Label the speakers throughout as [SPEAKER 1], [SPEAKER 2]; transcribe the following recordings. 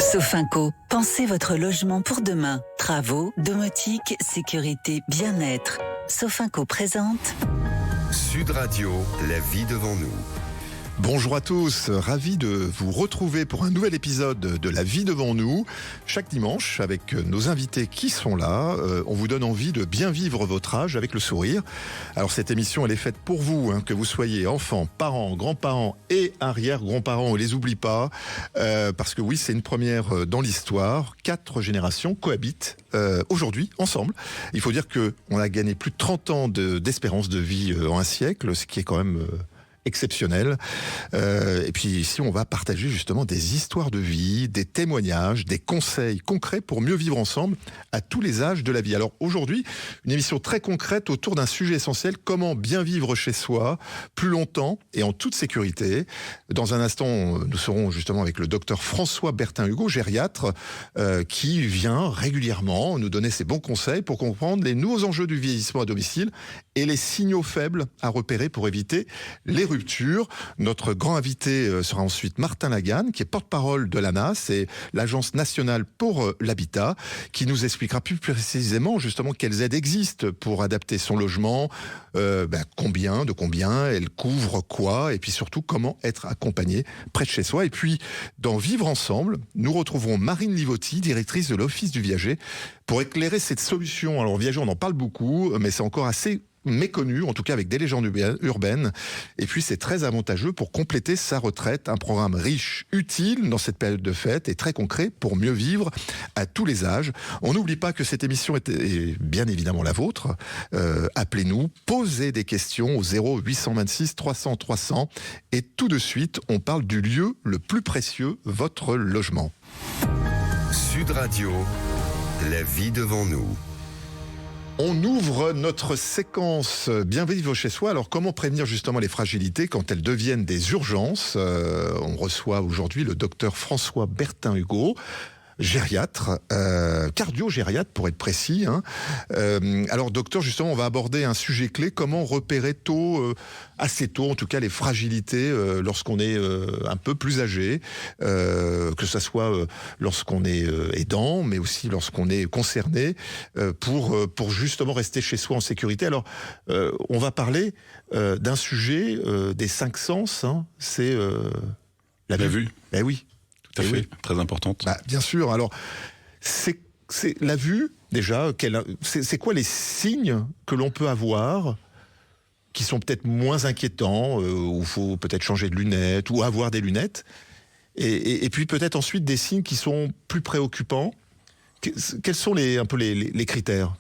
[SPEAKER 1] Sofinco, pensez votre logement pour demain. Travaux, domotique, sécurité, bien-être. Sofinco présente
[SPEAKER 2] Sud Radio, la vie devant nous.
[SPEAKER 3] Bonjour à tous, ravi de vous retrouver pour un nouvel épisode de La vie devant nous. Chaque dimanche, avec nos invités qui sont là, on vous donne envie de bien vivre votre âge avec le sourire. Alors cette émission, elle est faite pour vous, que vous soyez enfants, parents, grands-parents et arrière-grands-parents, on les oublie pas, parce que oui, c'est une première dans l'histoire. 4 générations cohabitent aujourd'hui, ensemble. Il faut dire qu'on a gagné plus de 30 ans d'espérance de vie en un siècle, ce qui est quand même exceptionnel. Et puis ici, on va partager justement des histoires de vie, des témoignages, des conseils concrets pour mieux vivre ensemble à tous les âges de la vie. Alors aujourd'hui, une émission très concrète autour d'un sujet essentiel, comment bien vivre chez soi, plus longtemps et en toute sécurité. Dans un instant, nous serons justement avec le docteur François Bertin-Hugo, gériatre, qui vient régulièrement nous donner ses bons conseils pour comprendre les nouveaux enjeux du vieillissement à domicile et les signaux faibles à repérer pour éviter les ruptures. Notre grand invité sera ensuite Martin Laganne, qui est porte-parole de l'ANAS, c'est l'Agence nationale pour l'habitat, qui nous expliquera plus précisément justement quelles aides existent pour adapter son logement, combien elle couvre quoi, et puis surtout comment être accompagné près de chez soi. Et puis, dans Vivre ensemble, nous retrouverons Marine Livotti, directrice de l'Office du viager, pour éclairer cette solution. Alors, viager, on en parle beaucoup, mais c'est encore assez méconnu, en tout cas avec des légendes urbaines. Et puis c'est très avantageux pour compléter sa retraite. Un programme riche, utile dans cette période de fête et très concret pour mieux vivre à tous les âges. On n'oublie pas que cette émission est bien évidemment la vôtre. Appelez-nous, posez des questions au 0826 300 300 et tout de suite, on parle du lieu le plus précieux, votre logement.
[SPEAKER 2] Sud Radio, la vie devant nous.
[SPEAKER 3] On ouvre notre séquence Bien vivre chez soi. Alors, comment prévenir justement les fragilités quand elles deviennent des urgences ? On reçoit aujourd'hui le docteur François Bertin-Hugo, gériatre, cardio-gériatre pour être précis. Alors, docteur, justement, on va aborder un sujet clé. Comment repérer assez tôt, en tout cas, les fragilités lorsqu'on est un peu plus âgé, que ce soit lorsqu'on est aidant, mais aussi lorsqu'on est concerné, pour justement rester chez soi en sécurité. Alors, on va parler d'un sujet des 5 sens. C'est la vue.
[SPEAKER 4] Ben
[SPEAKER 3] oui.
[SPEAKER 4] Tout à fait, très importante.
[SPEAKER 3] Bien sûr. Alors, c'est la vue, déjà, c'est quoi les signes que l'on peut avoir qui sont peut-être moins inquiétants, où il faut peut-être changer de lunettes, ou avoir des lunettes, et puis peut-être ensuite des signes qui sont plus préoccupants. Quels sont un peu les critères ?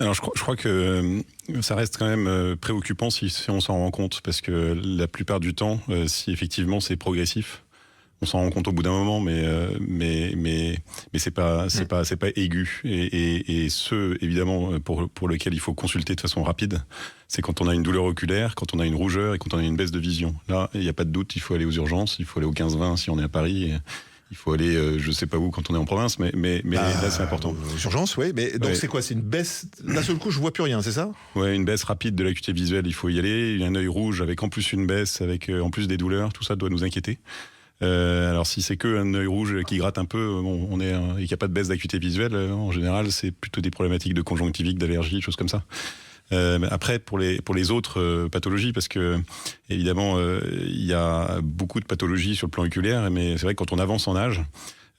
[SPEAKER 4] Alors je crois que ça reste quand même préoccupant si on s'en rend compte, parce que la plupart du temps, si effectivement c'est progressif, on s'en rend compte au bout d'un moment, mais c'est pas aigu. Et ce, évidemment, pour lequel il faut consulter de façon rapide, c'est quand on a une douleur oculaire, quand on a une rougeur et quand on a une baisse de vision. Là, il n'y a pas de doute, il faut aller aux urgences, il faut aller au 15-20 si on est à Paris. Il faut aller, je sais pas où quand on est en province, mais là c'est important.
[SPEAKER 3] Aux urgences, oui. Mais donc c'est quoi ? C'est une baisse. D'un seul coup, je vois plus rien, c'est ça ?
[SPEAKER 4] Ouais, une baisse rapide de l'acuité visuelle. Il faut y aller. Il y a un œil rouge avec en plus une baisse, avec en plus des douleurs. Tout ça doit nous inquiéter. Alors si c'est que un œil rouge qui gratte un peu, et qu'il n'y a pas de baisse d'acuité visuelle, en général c'est plutôt des problématiques de conjonctivite, d'allergie, choses comme ça. Après pour les autres pathologies, parce que évidemment il y a beaucoup de pathologies sur le plan oculaire, mais c'est vrai que quand on avance en âge,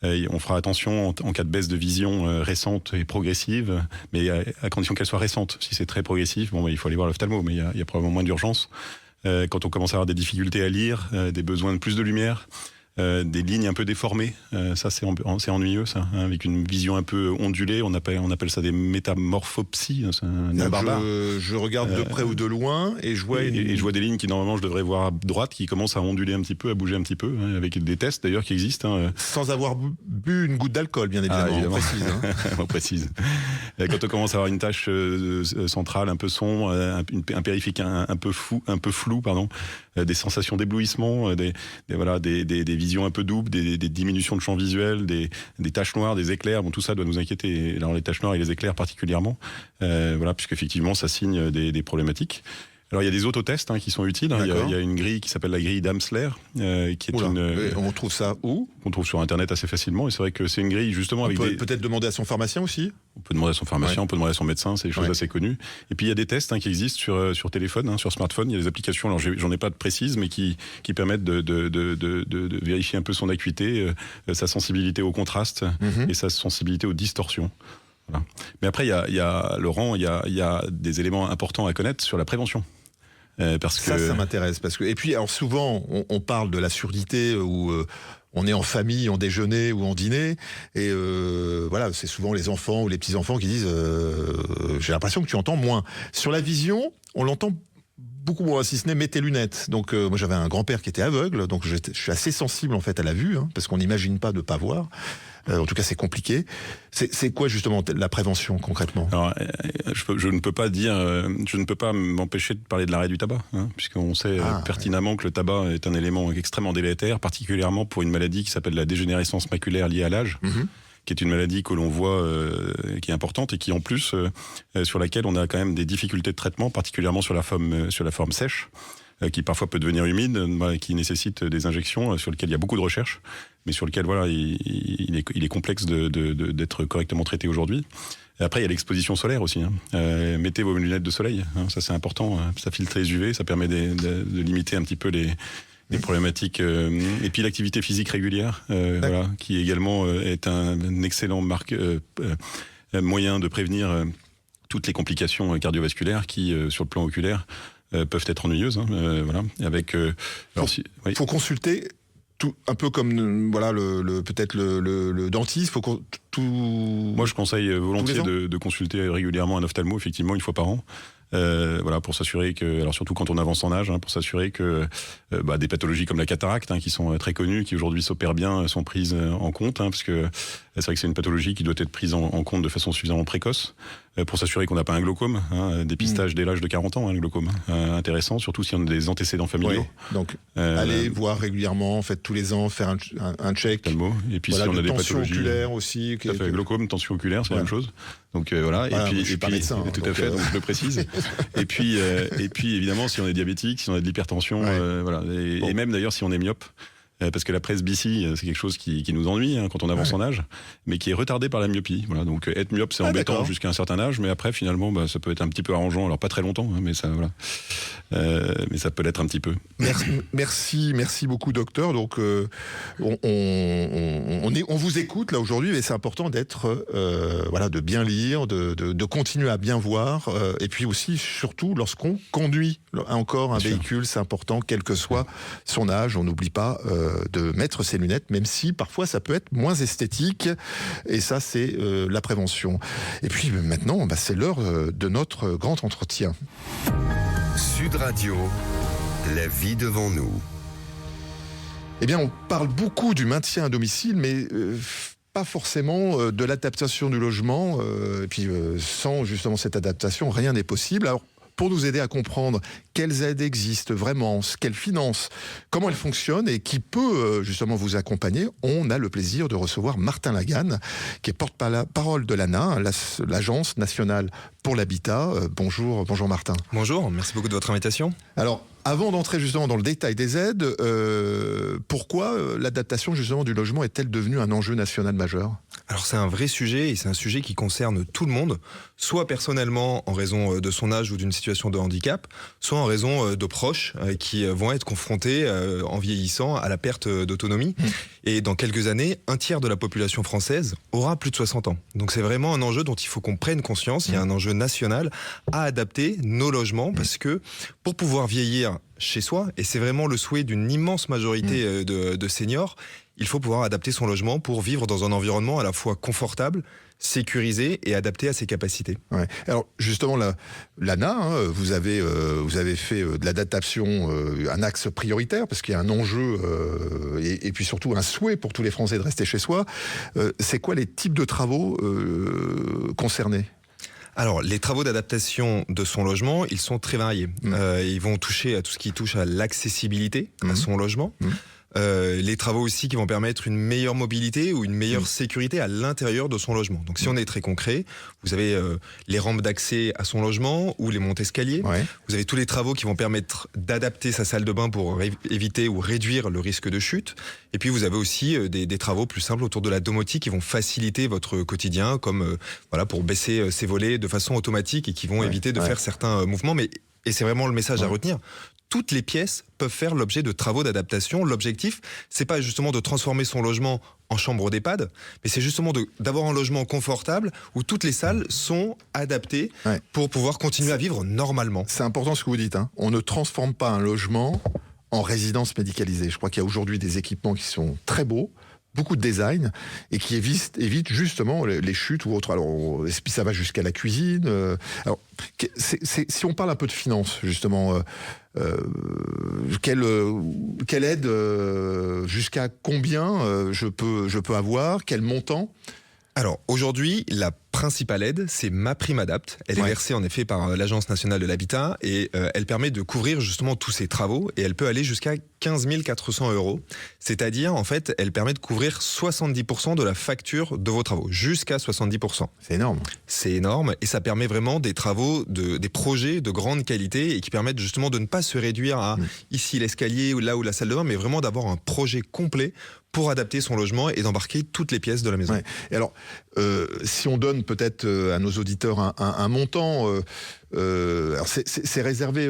[SPEAKER 4] on fera attention en cas de baisse de vision récente et progressive, mais à condition qu'elle soit récente. Si c'est très progressif, il faut aller voir l'ophtalmo, mais il y a probablement moins d'urgence. Quand on commence à avoir des difficultés à lire, des besoins de plus de lumière, des lignes un peu déformées, ça c'est ennuyeux, ça, avec une vision un peu ondulée, on appelle ça des métamorphopsies. C'est un barbare.
[SPEAKER 3] Je regarde de près ou de loin et je vois
[SPEAKER 4] je vois des lignes qui normalement je devrais voir à droite qui commencent à onduler un petit peu, à bouger un petit peu, avec des tests d'ailleurs qui existent.
[SPEAKER 3] Sans avoir bu une goutte d'alcool, bien évidemment.
[SPEAKER 4] Évidemment.
[SPEAKER 3] On précise.
[SPEAKER 4] On précise. Quand on commence à avoir une tache centrale un peu sombre, un périphérique un peu flou, des sensations d'éblouissement, des visions un peu doubles, des diminutions de champ visuel, des taches noires, des éclairs, tout ça doit nous inquiéter. Alors les taches noires et les éclairs particulièrement, puisque effectivement ça signe des problématiques. Alors il y a des autotests qui sont utiles. Il y a une grille qui s'appelle la grille d'Amsler, qui est
[SPEAKER 3] on trouve ça où ?
[SPEAKER 4] On trouve sur Internet assez facilement. Et c'est vrai que c'est une grille justement avec
[SPEAKER 3] peut-être demander à son pharmacien aussi.
[SPEAKER 4] On peut demander à son pharmacien, on peut demander à son médecin. C'est des choses assez connues. Et puis il y a des tests qui existent sur téléphone, sur smartphone. Il y a des applications. Alors j'en ai pas de précises, mais qui permettent de vérifier un peu son acuité, sa sensibilité au contraste et sa sensibilité aux distorsions. Voilà. Mais après, il y a Laurent, il y a des éléments importants à connaître sur la prévention. Parce que
[SPEAKER 3] ça m'intéresse. Et puis, alors souvent, on parle de la surdité où on est en famille, en déjeuner ou en dîner, et voilà, c'est souvent les enfants ou les petits-enfants qui disent j'ai l'impression que tu entends moins. Sur la vision, on l'entend beaucoup moins, si ce n'est mets tes lunettes. Donc moi j'avais un grand-père qui était aveugle, donc je suis assez sensible en fait à la vue, parce qu'on n'imagine pas de pas voir. En tout cas, c'est compliqué. C'est quoi justement la prévention concrètement ?
[SPEAKER 4] Alors, je ne peux pas m'empêcher de parler de l'arrêt du tabac, puisqu'on sait pertinemment que le tabac est un élément extrêmement délétère, particulièrement pour une maladie qui s'appelle la dégénérescence maculaire liée à l'âge. Qui est une maladie que l'on voit, qui est importante et qui en plus, sur laquelle on a quand même des difficultés de traitement, particulièrement sur la forme sèche, qui parfois peut devenir humide, qui nécessite des injections, sur lesquelles il y a beaucoup de recherches, mais sur lesquelles il est complexe d'être correctement traité aujourd'hui. Et après, il y a l'exposition solaire aussi. Mettez vos lunettes de soleil, ça c'est important. Ça filtre les UV, ça permet de limiter un petit peu les problématiques. Et puis l'activité physique régulière, qui également est un excellent moyen de prévenir toutes les complications cardiovasculaires qui, sur le plan oculaire, peuvent être ennuyeuses.
[SPEAKER 3] Faut consulter. Un peu comme peut-être le dentiste.
[SPEAKER 4] Moi, je conseille volontiers de consulter régulièrement un ophtalmo, effectivement, une fois par an. Pour s'assurer que, alors surtout quand on avance en âge, pour s'assurer que des pathologies comme la cataracte, qui sont très connues, qui aujourd'hui s'opèrent bien, sont prises en compte, parce que c'est vrai que c'est une pathologie qui doit être prise en compte de façon suffisamment précoce, pour s'assurer qu'on n'a pas un glaucome, dépistage dès l'âge de 40 ans, le glaucome, intéressant, surtout si on a des antécédents familiaux.
[SPEAKER 3] Oui. Donc, allez voir régulièrement, faites tous les ans, faire un check.
[SPEAKER 4] Et puis si on a des pathologies
[SPEAKER 3] oculaire aussi.
[SPEAKER 4] Tout à fait, glaucome, tension oculaire, c'est la même chose. Donc
[SPEAKER 3] je suis pas médecin,
[SPEAKER 4] tout à fait, donc je le précise. et puis évidemment, si on est diabétique, si on a de l'hypertension, et même d'ailleurs si on est myope. Parce que la presbytie, c'est quelque chose qui nous ennuie quand on avance en âge, mais qui est retardé par la myopie. Voilà, donc être myope, c'est embêtant jusqu'à un certain âge, mais après, finalement, ça peut être un petit peu arrangeant. Alors pas très longtemps, mais ça, mais ça peut l'être un petit peu.
[SPEAKER 3] Merci beaucoup, docteur. Donc, on vous écoute là aujourd'hui, mais c'est important d'être, de bien lire, de continuer à bien voir, et puis aussi, surtout, lorsqu'on conduit encore un véhicule, c'est important, quel que soit son âge. On n'oublie pas de mettre ses lunettes, même si parfois ça peut être moins esthétique, et ça c'est la prévention. Et puis maintenant, c'est l'heure de notre grand entretien.
[SPEAKER 2] Sud Radio, la vie devant nous.
[SPEAKER 3] Eh bien, on parle beaucoup du maintien à domicile, mais pas forcément de l'adaptation du logement, et puis sans justement cette adaptation, rien n'est possible. Alors, pour nous aider à comprendre quelles aides existent vraiment, quelles finances, comment elles fonctionnent et qui peut justement vous accompagner, on a le plaisir de recevoir Martin Laganne, qui est porte-parole de l'ANA, l'Agence nationale pour l'habitat. Bonjour Martin.
[SPEAKER 5] Bonjour, merci beaucoup de votre invitation.
[SPEAKER 3] Alors, avant d'entrer justement dans le détail des aides, pourquoi l'adaptation justement du logement est-elle devenue un enjeu national majeur ?
[SPEAKER 5] Alors c'est un vrai sujet, et c'est un sujet qui concerne tout le monde, soit personnellement en raison de son âge ou d'une situation de handicap, soit en raison de proches qui vont être confrontés en vieillissant à la perte d'autonomie. Et dans quelques années, un tiers de la population française aura plus de 60 ans. Donc c'est vraiment un enjeu dont il faut qu'on prenne conscience. Il y a un enjeu national à adapter nos logements, parce que pour pouvoir vieillir chez soi, et c'est vraiment le souhait d'une immense majorité de seniors, il faut pouvoir adapter son logement pour vivre dans un environnement à la fois confortable, sécurisé et adapté à ses capacités.
[SPEAKER 3] Ouais. Alors justement, l'ANA, vous avez fait de l'adaptation un axe prioritaire, parce qu'il y a un enjeu et puis surtout un souhait pour tous les Français de rester chez soi. C'est quoi les types de travaux concernés ?
[SPEAKER 5] Alors, les travaux d'adaptation de son logement, ils sont très variés. Ils vont toucher à tout ce qui touche à l'accessibilité à son logement. Les travaux aussi qui vont permettre une meilleure mobilité ou une meilleure sécurité à l'intérieur de son logement. Donc si on est très concret, vous avez les rampes d'accès à son logement ou les montes-escaliers.
[SPEAKER 3] Ouais.
[SPEAKER 5] Vous avez tous les travaux qui vont permettre d'adapter sa salle de bain pour éviter ou réduire le risque de chute. Et puis vous avez aussi des travaux plus simples autour de la domotique qui vont faciliter votre quotidien, comme voilà, pour baisser ses volets de façon automatique et qui vont éviter de faire certains mouvements. Et c'est vraiment le message à retenir. Toutes les pièces peuvent faire l'objet de travaux d'adaptation. L'objectif, c'est pas justement de transformer son logement en chambre d'EHPAD, mais c'est justement d'avoir un logement confortable où toutes les salles sont adaptées pour pouvoir continuer à vivre normalement.
[SPEAKER 3] C'est important ce que vous dites, hein. On ne transforme pas un logement en résidence médicalisée. Je crois qu'il y a aujourd'hui des équipements qui sont très beaux, beaucoup de design, et qui évitent justement les chutes ou autres. Alors, ça va jusqu'à la cuisine. Alors, si on parle un peu de finances, justement, quelle aide, jusqu'à combien je peux avoir, quel montant ?
[SPEAKER 5] Alors, aujourd'hui, la principale aide, c'est MaPrimeAdapt. Elle est versée en effet par l'Agence nationale de l'habitat et elle permet de couvrir justement tous ces travaux et elle peut aller jusqu'à 15 400 €. C'est-à-dire, en fait, elle permet de couvrir 70% de la facture de vos travaux, jusqu'à 70%.
[SPEAKER 3] C'est énorme.
[SPEAKER 5] C'est énorme et ça permet vraiment des travaux, des projets de grande qualité et qui permettent justement de ne pas se réduire à ici l'escalier ou là où la salle de bain, mais vraiment d'avoir un projet complet pour adapter son logement et d'embarquer toutes les pièces de la maison.
[SPEAKER 3] Ouais. Et alors, si on donne peut-être à nos auditeurs un montant, alors c'est réservé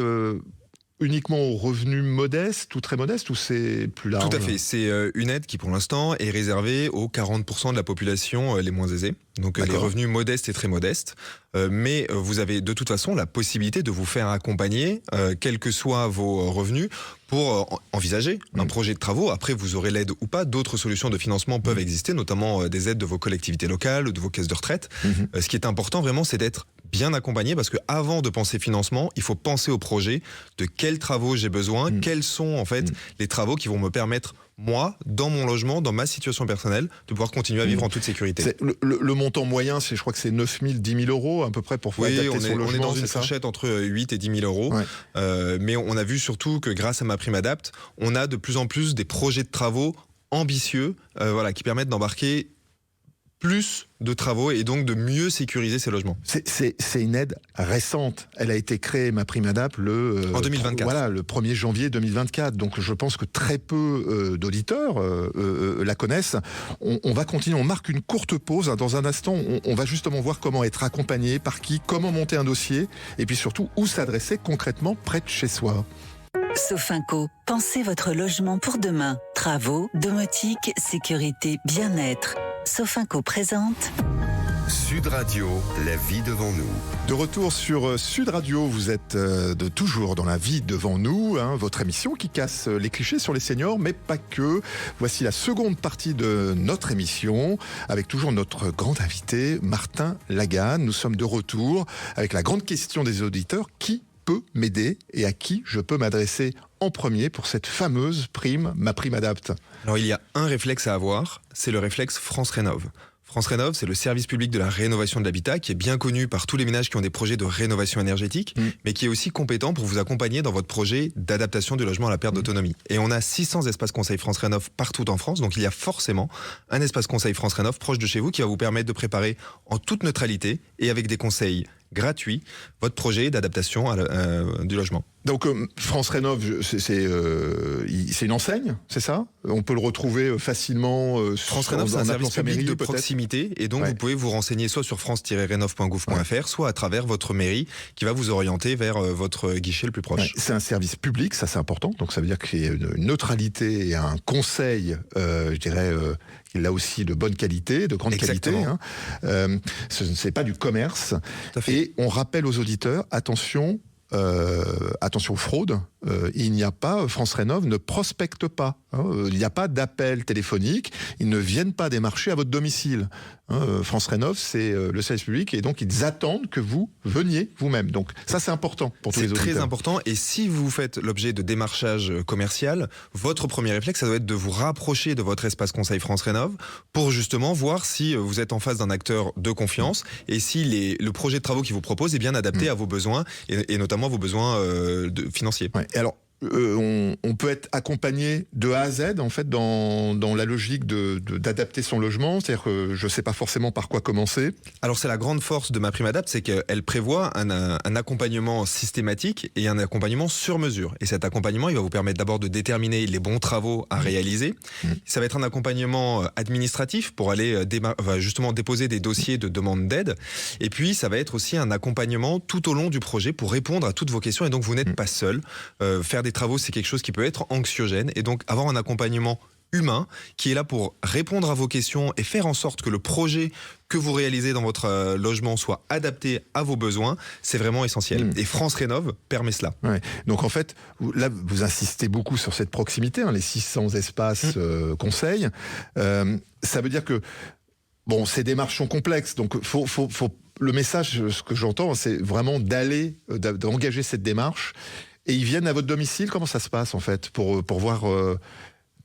[SPEAKER 3] uniquement aux revenus modestes ou très modestes, ou c'est plus large ?
[SPEAKER 5] Tout à fait. C'est une aide qui, pour l'instant, est réservée aux 40% de la population les moins aisés. Donc les revenus modestes et très modestes. Mais vous avez de toute façon la possibilité de vous faire accompagner, quels que soient vos revenus, pour envisager un projet de travaux. Après, vous aurez l'aide ou pas. D'autres solutions de financement peuvent exister, notamment des aides de vos collectivités locales, de vos caisses de retraite. Ce qui est important vraiment, c'est d'être bien accompagné, parce que avant de penser financement, il faut penser au projet, de quels travaux j'ai besoin, quels sont en fait les travaux qui vont me permettre, moi, dans mon logement, dans ma situation personnelle, de pouvoir continuer à vivre en toute sécurité.
[SPEAKER 3] Le montant moyen, je crois que c'est 9 000, 10 000 € à peu près pour pouvoir adapter son logement.
[SPEAKER 5] On est dans une fourchette entre 8 et 10 000 €. Ouais. Mais on a vu surtout que grâce à MaPrimeAdapt, on a de plus en plus des projets de travaux ambitieux qui permettent d'embarquer plus de travaux et donc de mieux sécuriser ces logements.
[SPEAKER 3] C'est une aide récente. Elle a été créée, MaPrimeAdapt, en
[SPEAKER 5] 2024.
[SPEAKER 3] Voilà, le 1er janvier 2024. Donc je pense que très peu d'auditeurs la connaissent. On va continuer, on marque une courte pause. Dans un instant, on va justement voir comment être accompagné, par qui, comment monter un dossier, et puis surtout où s'adresser concrètement près de chez soi.
[SPEAKER 1] Sofinco, pensez votre logement pour demain. Travaux, domotique, sécurité, bien-être. Sofinco présente
[SPEAKER 2] Sud Radio, la vie devant nous.
[SPEAKER 3] De retour sur Sud Radio, vous êtes toujours dans la vie devant nous, votre émission qui casse les clichés sur les seniors, mais pas que. Voici la seconde partie de notre émission, avec toujours notre grand invité, Martin Laganne. Nous sommes de retour avec la grande question des auditeurs, qui peut m'aider et à qui je peux m'adresser en premier pour cette fameuse prime, MaPrimeAdapt?
[SPEAKER 5] Alors il y a un réflexe à avoir, c'est le réflexe France Rénov'. France Rénov', c'est le service public de la rénovation de l'habitat qui est bien connu par tous les ménages qui ont des projets de rénovation énergétique, mais qui est aussi compétent pour vous accompagner dans votre projet d'adaptation du logement à la perte d'autonomie. Et on a 600 espaces conseils France Rénov' partout en France, donc il y a forcément un espace conseil France Rénov' proche de chez vous qui va vous permettre de préparer en toute neutralité et avec des conseils gratuit votre projet d'adaptation du logement.
[SPEAKER 3] Donc France Rénov', c'est une enseigne, c'est ça? On peut le retrouver facilement
[SPEAKER 5] France Rénov', c'est un service public de proximité et donc vous pouvez vous renseigner soit sur france-rénov.gouv.fr, soit à travers votre mairie qui va vous orienter vers votre guichet le plus proche.
[SPEAKER 3] Ouais, c'est un service public, ça c'est important, donc ça veut dire qu'il y a une neutralité et un conseil, je dirais, là aussi de bonne qualité, de grande qualité. Ce n'est pas du commerce. Et on rappelle aux auditeurs, attention aux fraudes. Il n'y a pas, France Rénov' ne prospecte pas. Il n'y a pas d'appel téléphonique. Ils ne viennent pas démarcher à votre domicile. France Rénov', c'est le service public et donc ils attendent que vous veniez vous-même. Donc ça, c'est important pour tous les auditeurs.
[SPEAKER 5] C'est très important. Et si vous faites l'objet de démarchage commercial, votre premier réflexe, ça doit être de vous rapprocher de votre espace conseil France Rénov' pour justement voir si vous êtes en face d'un acteur de confiance et si le projet de travaux qu'il vous propose est bien adapté à vos besoins et notamment vos besoins financiers.
[SPEAKER 3] Ouais. Et alors, on peut être accompagné de A à Z en fait dans la logique d'adapter son logement, c'est-à-dire que je ne sais pas forcément par quoi commencer.
[SPEAKER 5] Alors c'est la grande force de MaPrimeAdapt, c'est qu'elle prévoit un accompagnement systématique et un accompagnement sur mesure. Et cet accompagnement, il va vous permettre d'abord de déterminer les bons travaux à réaliser. Ça va être un accompagnement administratif pour aller justement déposer des dossiers de demande d'aide. Et puis ça va être aussi un accompagnement tout au long du projet pour répondre à toutes vos questions. Et donc vous n'êtes pas seul. Faire des travaux, c'est quelque chose qui peut être anxiogène. Et donc avoir un accompagnement humain qui est là pour répondre à vos questions et faire en sorte que le projet que vous réalisez dans votre logement soit adapté à vos besoins, c'est vraiment essentiel. Et France Rénov permet cela.
[SPEAKER 3] Ouais. Donc en fait, là, vous insistez beaucoup sur cette proximité, les 600 espaces conseils. Ça veut dire que, bon, ces démarches sont complexes, donc le message, ce que j'entends, c'est vraiment d'engager cette démarche. Et ils viennent à votre domicile. Comment ça se passe en fait pour voir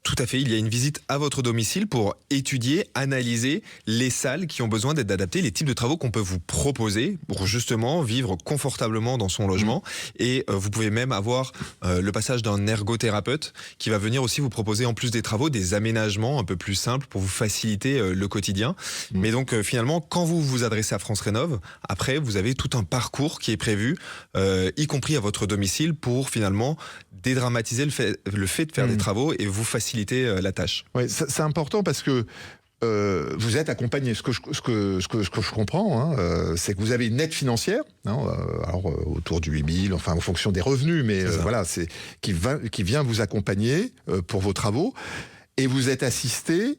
[SPEAKER 5] Tout à fait, il y a une visite à votre domicile pour étudier, analyser les salles qui ont besoin d'être adaptées, les types de travaux qu'on peut vous proposer pour justement vivre confortablement dans son logement. Et vous pouvez même avoir le passage d'un ergothérapeute qui va venir aussi vous proposer, en plus des travaux, des aménagements un peu plus simples pour vous faciliter le quotidien. Mais donc finalement, quand vous vous adressez à France Rénov, après vous avez tout un parcours qui est prévu, y compris à votre domicile, pour finalement dédramatiser le fait de faire des travaux et vous faciliter la tâche.
[SPEAKER 3] Oui, c'est important parce que vous êtes accompagné. Ce que je comprends, c'est que vous avez une aide financière, alors autour du 8 000, enfin en fonction des revenus, mais voilà, c'est qui vient vous accompagner pour vos travaux, et vous êtes assisté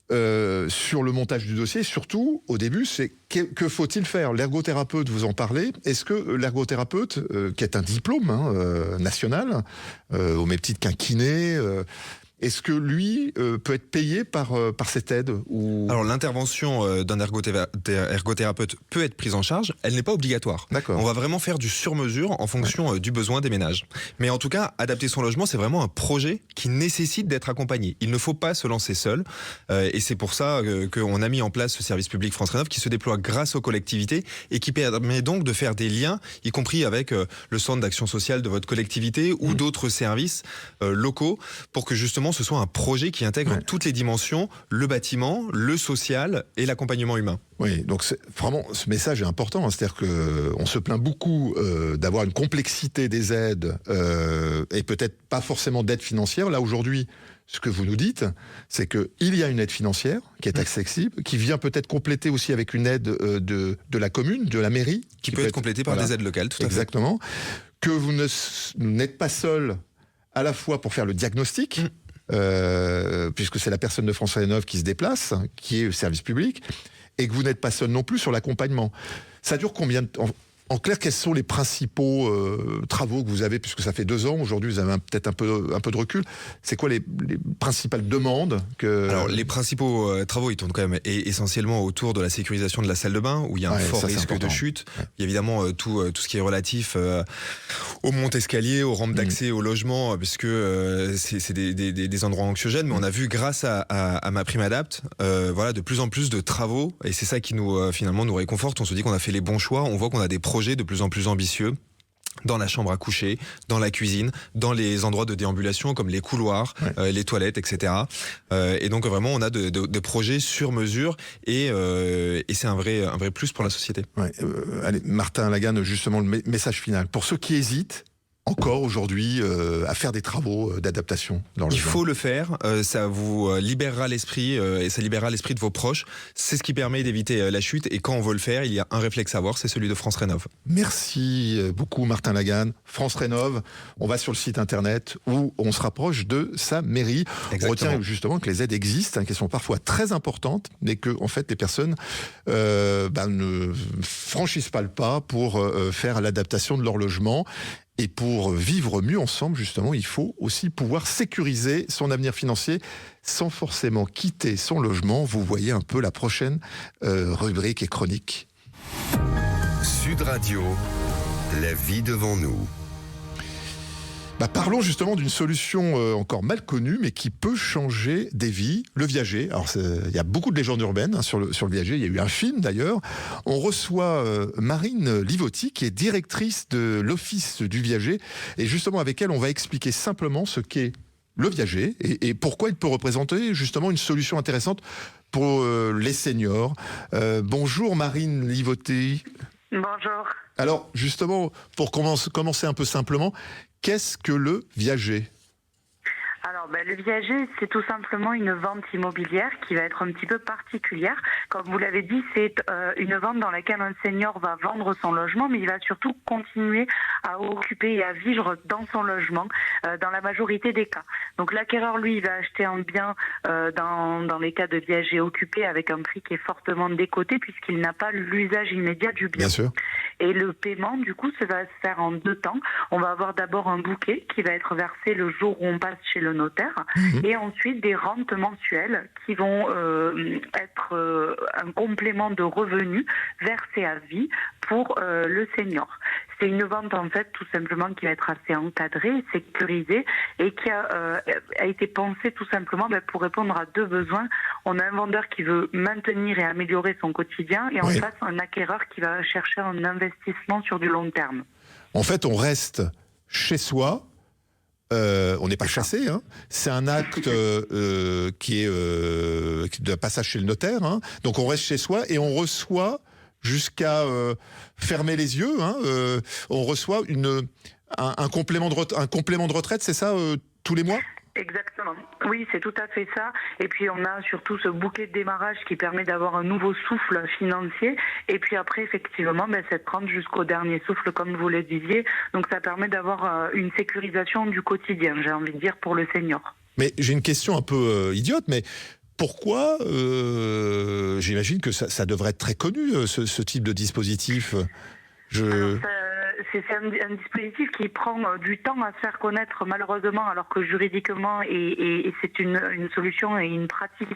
[SPEAKER 3] sur le montage du dossier. Surtout, au début, c'est que faut-il faire? L'ergothérapeute, vous en parlez. Est-ce que l'ergothérapeute, qui est un diplôme national, au même titre qu'un kiné, est-ce que lui peut être payé par cette aide ou...
[SPEAKER 5] Alors l'intervention d'un ergothérapeute peut être prise en charge, elle n'est pas obligatoire.
[SPEAKER 3] D'accord.
[SPEAKER 5] On va vraiment faire du sur-mesure en fonction du besoin des ménages. Mais en tout cas, adapter son logement, c'est vraiment un projet qui nécessite d'être accompagné. Il ne faut pas se lancer seul. Et c'est pour ça qu'on a mis en place ce service public France Rénov qui se déploie grâce aux collectivités et qui permet donc de faire des liens, y compris avec le centre d'action sociale de votre collectivité ou d'autres services locaux, pour que justement ce soit un projet qui intègre toutes les dimensions, le bâtiment, le social et l'accompagnement humain.
[SPEAKER 3] Oui, donc vraiment, ce message est important. C'est-à-dire qu'on se plaint beaucoup d'avoir une complexité des aides et peut-être pas forcément d'aide financière. Là, aujourd'hui, ce que vous nous dites, c'est qu'il y a une aide financière qui est accessible, qui vient peut-être compléter aussi avec une aide de la commune, de la mairie.
[SPEAKER 5] Qui peut être complétée par des aides locales, tout à fait.
[SPEAKER 3] Exactement. Que vous n'êtes pas seul à la fois pour faire le diagnostic, puisque c'est la personne de France Rénov qui se déplace, qui est le service public, et que vous n'êtes pas seul non plus sur l'accompagnement. Ça dure combien de temps ? En clair, quels sont les principaux travaux que vous avez, puisque ça fait 2 ans, aujourd'hui vous avez peut-être un peu de recul. C'est quoi les principales demandes que...
[SPEAKER 5] Alors les principaux travaux, ils tournent quand même essentiellement autour de la sécurisation de la salle de bain, où il y a un fort risque de chute. Il y a évidemment tout ce qui est relatif aux montes-escaliers, aux rampes d'accès au logement, puisque c'est des endroits anxiogènes. Mais on a vu grâce à MaPrimeAdapt, voilà, de plus en plus de travaux, et c'est ça qui finalement nous réconforte. On se dit qu'on a fait les bons choix. On voit qu'on a des projets de plus en plus ambitieux dans la chambre à coucher, dans la cuisine, dans les endroits de déambulation comme les couloirs, les toilettes, etc. Et donc vraiment on a de projets sur mesure et c'est un vrai plus pour la société.
[SPEAKER 3] Allez, Martin Lagarde, justement le message final. Pour ceux qui hésitent encore aujourd'hui à faire des travaux d'adaptation dans le logement.
[SPEAKER 5] Il faut le faire, ça vous libérera l'esprit et ça libérera l'esprit de vos proches. C'est ce qui permet d'éviter la chute, et quand on veut le faire, il y a un réflexe à avoir, c'est celui de France Rénov.
[SPEAKER 3] Merci beaucoup Martin Lagarde. France Rénov, on va sur le site internet où on se rapproche de sa mairie.
[SPEAKER 5] Exactement.
[SPEAKER 3] On retient justement que les aides existent, qu'elles sont parfois très importantes, mais que en fait les personnes ne franchissent pas le pas pour faire l'adaptation de leur logement. Et pour vivre mieux ensemble, justement, il faut aussi pouvoir sécuriser son avenir financier sans forcément quitter son logement. Vous voyez un peu la prochaine rubrique et chronique.
[SPEAKER 2] Sud Radio, la vie devant nous.
[SPEAKER 3] Parlons justement d'une solution encore mal connue, mais qui peut changer des vies, le viager. Alors, il y a beaucoup de légendes urbaines sur le viager. Il y a eu un film d'ailleurs. On reçoit Marine Livotti, qui est directrice de l'Office du viager. Et justement, avec elle, on va expliquer simplement ce qu'est le viager et pourquoi il peut représenter justement une solution intéressante pour les seniors. Bonjour Marine Livotti.
[SPEAKER 6] Bonjour.
[SPEAKER 3] Alors, justement, pour commencer un peu simplement, qu'est-ce que le viager ?
[SPEAKER 6] Alors, le viager, c'est tout simplement une vente immobilière qui va être un petit peu particulière. Comme vous l'avez dit, c'est une vente dans laquelle un senior va vendre son logement, mais il va surtout continuer à occuper et à vivre dans son logement dans la majorité des cas. Donc l'acquéreur, lui, il va acheter un bien dans les cas de viager occupé avec un prix qui est fortement décoté puisqu'il n'a pas l'usage immédiat du bien.
[SPEAKER 3] Bien sûr.
[SPEAKER 6] Et le paiement, du coup, ça va se faire en 2 temps. On va avoir d'abord un bouquet qui va être versé le jour où on passe chez le notaire, et ensuite des rentes mensuelles qui vont être un complément de revenus versé à vie pour le senior. C'est une vente en fait tout simplement qui va être assez encadrée, sécurisée et qui a été pensée tout simplement pour répondre à 2 besoins. On a un vendeur qui veut maintenir et améliorer son quotidien et en face un acquéreur qui va chercher un investissement sur du long terme.
[SPEAKER 3] En fait, on reste chez soi. On n'est pas chassé, hein. C'est un acte qui est de passage chez le notaire, hein. Donc on reste chez soi et on reçoit jusqu'à fermer les yeux, hein, on reçoit un complément de retraite, c'est ça, tous les mois ?
[SPEAKER 6] Exactement. Oui, c'est tout à fait ça. Et puis on a surtout ce bouquet de démarrage qui permet d'avoir un nouveau souffle financier. Et puis après, effectivement, cette rente jusqu'au dernier souffle, comme vous le disiez. Donc ça permet d'avoir une sécurisation du quotidien, j'ai envie de dire, pour le senior. Mais
[SPEAKER 3] j'ai une question un peu idiote, mais pourquoi j'imagine que ça devrait être très connu, ce type de dispositif.
[SPEAKER 6] C'est un dispositif qui prend du temps à se faire connaître malheureusement, alors que juridiquement et c'est une solution et une pratique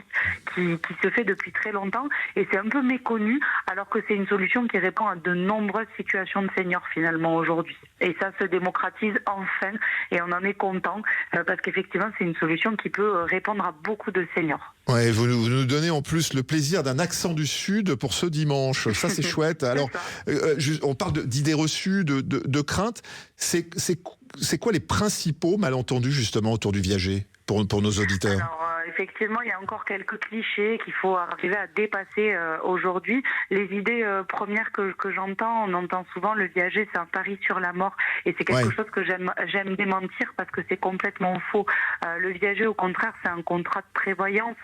[SPEAKER 6] qui se fait depuis très longtemps, et c'est un peu méconnu alors que c'est une solution qui répond à de nombreuses situations de seniors finalement aujourd'hui. Et ça se démocratise enfin et on en est content parce qu'effectivement c'est une solution qui peut répondre à beaucoup de seniors.
[SPEAKER 3] Ouais, vous nous donnez en plus le plaisir d'un accent du Sud pour ce dimanche. Ça, c'est chouette. Alors, on parle d'idées reçues, de craintes. C'est quoi les principaux malentendus, justement, autour du viager pour nos auditeurs ?
[SPEAKER 6] Alors, effectivement, il y a encore quelques clichés qu'il faut arriver à dépasser aujourd'hui. Les idées premières que j'entends, on entend souvent le viager, c'est un pari sur la mort. Et c'est quelque chose que j'aime démentir parce que c'est complètement faux. Le viager, au contraire, c'est un contrat de prévoyance.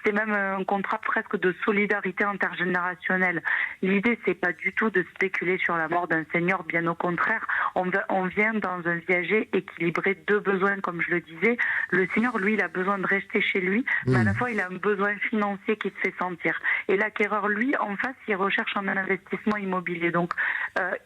[SPEAKER 6] C'est même un contrat presque de solidarité intergénérationnelle. L'idée, c'est pas du tout de spéculer sur la mort d'un senior, bien au contraire. On vient dans un viager équilibrer 2 besoins, comme je le disais. Le senior, lui, il a besoin de rester chez lui, mais à la fois, il a un besoin financier qui se fait sentir. Et l'acquéreur, lui, en face, il recherche un investissement immobilier. Donc,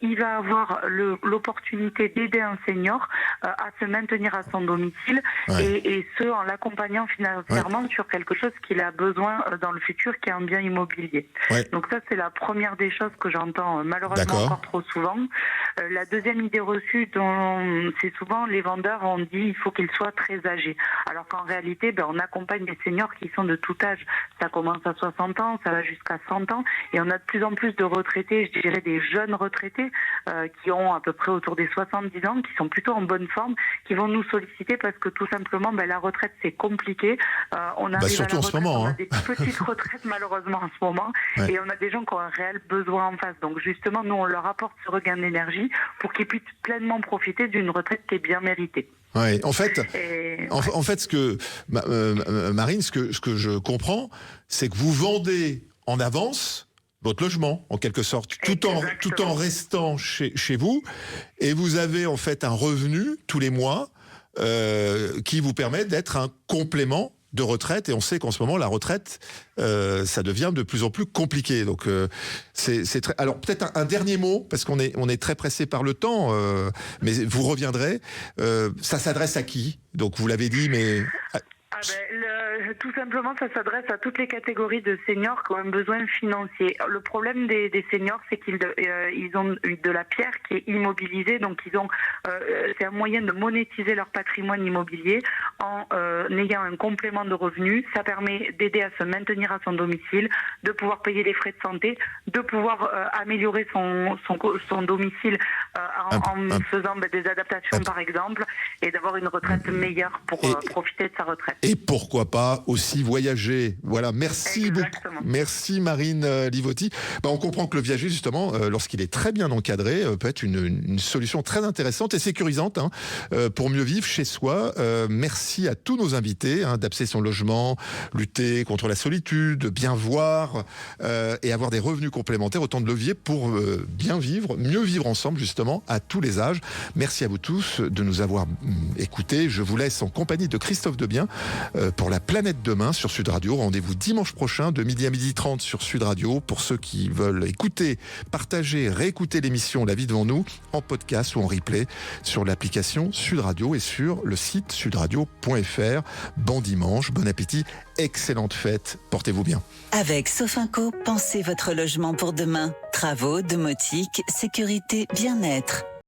[SPEAKER 6] il va avoir l'opportunité d'aider un senior à se maintenir à son domicile et ce, en l'accompagnant financièrement sur quelque chose qu'il a besoin dans le futur, qui est un bien immobilier. Donc ça, c'est la première des choses que j'entends malheureusement encore trop souvent. La deuxième idée reçue, c'est souvent les vendeurs ont dit il faut qu'ils soient très âgés. Alors qu'en réalité, on accompagne des seniors qui sont de tout âge. Ça commence à 60 ans, ça va jusqu'à 100 ans. Et on a de plus en plus de retraités, je dirais des jeunes retraités, qui ont à peu près autour des 70 ans, qui sont plutôt en bonne forme, qui vont nous solliciter parce que tout simplement, la retraite, c'est compliqué. On arrive
[SPEAKER 3] surtout
[SPEAKER 6] à la retraite,
[SPEAKER 3] en ce moment.
[SPEAKER 6] On a des petites retraites malheureusement en ce moment. Et on a des gens qui ont un réel besoin en face. Donc justement, nous, on leur apporte ce regain d'énergie pour qu'ils puissent pleinement profiter d'une retraite qui est bien méritée.
[SPEAKER 3] Ouais, en fait, ce que Marine, ce que je comprends, c'est que vous vendez en avance votre logement, en quelque sorte, tout en restant chez vous, et vous avez en fait un revenu tous les mois qui vous permet d'être un complément de retraite, et on sait qu'en ce moment la retraite ça devient de plus en plus compliqué. Donc c'est très. Alors peut-être un dernier mot parce qu'on est très pressé par le temps, mais vous reviendrez. Ça s'adresse à qui ? Donc vous l'avez dit, mais
[SPEAKER 6] Tout simplement, ça s'adresse à toutes les catégories de seniors qui ont un besoin financier. Le problème des seniors, c'est qu'ils ont de la pierre qui est immobilisée, donc c'est un moyen de monétiser leur patrimoine immobilier en ayant un complément de revenus. Ça permet d'aider à se maintenir à son domicile, de pouvoir payer les frais de santé, de pouvoir améliorer son domicile en faisant des adaptations par exemple, et d'avoir une retraite meilleure pour profiter de sa retraite.
[SPEAKER 3] Et pourquoi pas aussi voyager. Voilà, merci
[SPEAKER 6] Exactement.
[SPEAKER 3] beaucoup. Merci Marine Livotti. On comprend que le viager, justement, lorsqu'il est très bien encadré, peut être une solution très intéressante et sécurisante pour mieux vivre chez soi. Merci à tous nos invités d'Apser son logement, lutter contre la solitude, bien voir et avoir des revenus complémentaires, autant de leviers pour bien vivre, mieux vivre ensemble, justement, à tous les âges. Merci à vous tous de nous avoir écoutés. Je vous laisse en compagnie de Christophe Debien pour La Planète Demain sur Sud Radio. Rendez-vous dimanche prochain de midi à 12h30 sur Sud Radio pour ceux qui veulent écouter, partager, réécouter l'émission La vie devant nous en podcast ou en replay sur l'application Sud Radio et sur le site sudradio.fr. Bon dimanche, bon appétit, excellente fête, portez-vous bien.
[SPEAKER 1] Avec Sofinco, pensez votre logement pour demain. Travaux, domotique, sécurité, bien-être.